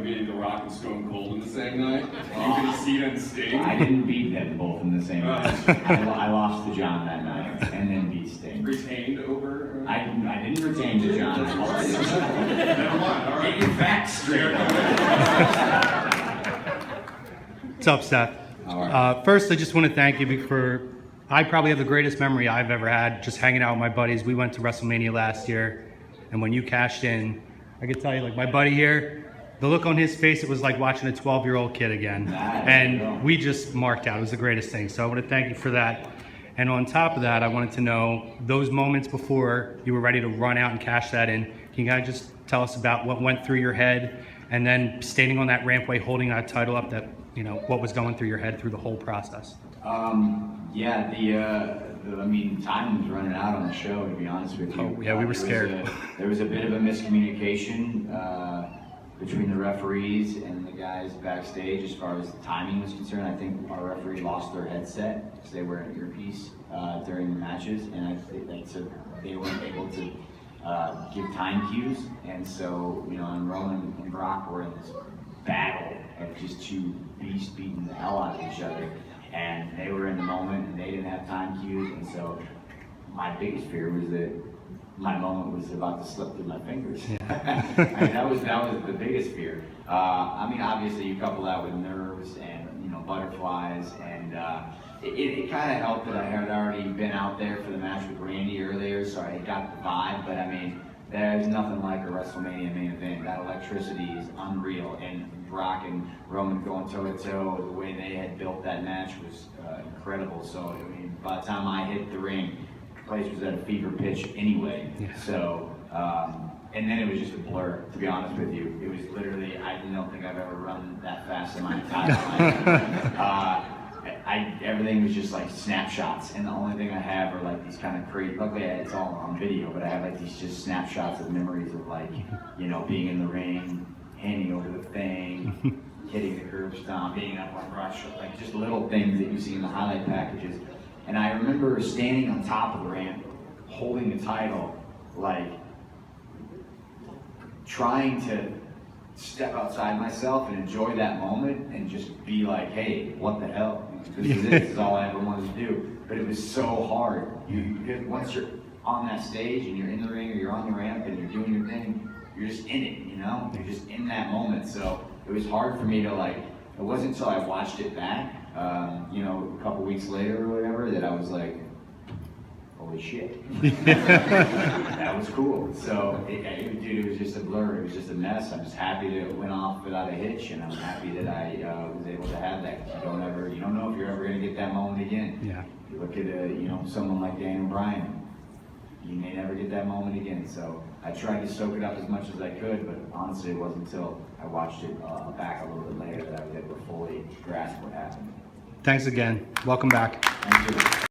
beating The Rock and Stone Cold in the same night? You could see them Sting? I didn't beat them both in the same night. I lost to John that night, and then beat Sting. Retained over? I didn't retain to John. Never mind, all right. Get your facts straight. What's up, Seth? All right. First, I just want to thank you for, I probably have the greatest memory I've ever had just hanging out with my buddies. We went to WrestleMania last year, and when you cashed in, I could tell you, like my buddy here, the look on his face, it was like watching a 12-year-old kid again. And we just marked out. It was the greatest thing. So I want to thank you for that. And on top of that, I wanted to know those moments before you were ready to run out and cash that in. Can you guys just tell us about what went through your head, and then standing on that rampway holding that title up, that, you know, what was going through your head through the whole process? Yeah, I mean, time was running out on the show, to be honest with you. Oh, yeah, we were scared. There was a bit of a miscommunication between the referees and the guys backstage as far as the timing was concerned. I think our referee lost their headset because they were an earpiece during the matches, and I think they weren't able to give time cues. And so, you know, and Rollins and Brock were in this battle of just two beasts beating the hell out of each other. And they were in the moment, and they didn't have time cues, and so my biggest fear was that my moment was about to slip through my fingers. Yeah. I mean, that was the biggest fear. I mean, obviously you couple that with nerves and, you know, butterflies, and it kind of helped that I had already been out there for the match with Randy earlier, so I got the vibe. But I mean, there's nothing like a WrestleMania main event. That electricity is unreal, and Brock and Roman going toe-to-toe, the way they had built that match was incredible. So, I mean, by the time I hit the ring, the place was at a fever pitch anyway. Yeah. So, and then it was just a blur, to be honest with you. It was literally, I don't think I've ever run that fast in my entire life. Everything was just like snapshots, and the only thing I have are like these kind of crazy, luckily it's all on video, but I have like these just snapshots of memories of, like, you know, being in the ring, handing over the thing, hitting the curb stomp, being up on Brock's shoulder, like just little things that you see in the highlight packages. And I remember standing on top of the ramp, holding the title, like trying to step outside myself and enjoy that moment and just be like, hey, what the hell? This is all I ever wanted to do. But it was so hard. Once you're on that stage and you're in the ring or you're on the ramp and you're doing your thing, you're just in it, you know? You're just in that moment. So it was hard for me to, like, it wasn't until I watched it back, you know, a couple weeks later or whatever, that I was like, holy shit. That was cool. So, dude, it was just a blur. It was just a mess. I'm just happy that it went off without a hitch, and I'm happy that I was able to have that. You don't know if you're ever going to get that moment again. Yeah. You look at you know, someone like Daniel Bryan. You may never get that moment again. So I tried to soak it up as much as I could, but honestly, it wasn't until I watched it back a little bit later that I was able to fully grasp what happened. Thanks again. Welcome back. Thank you.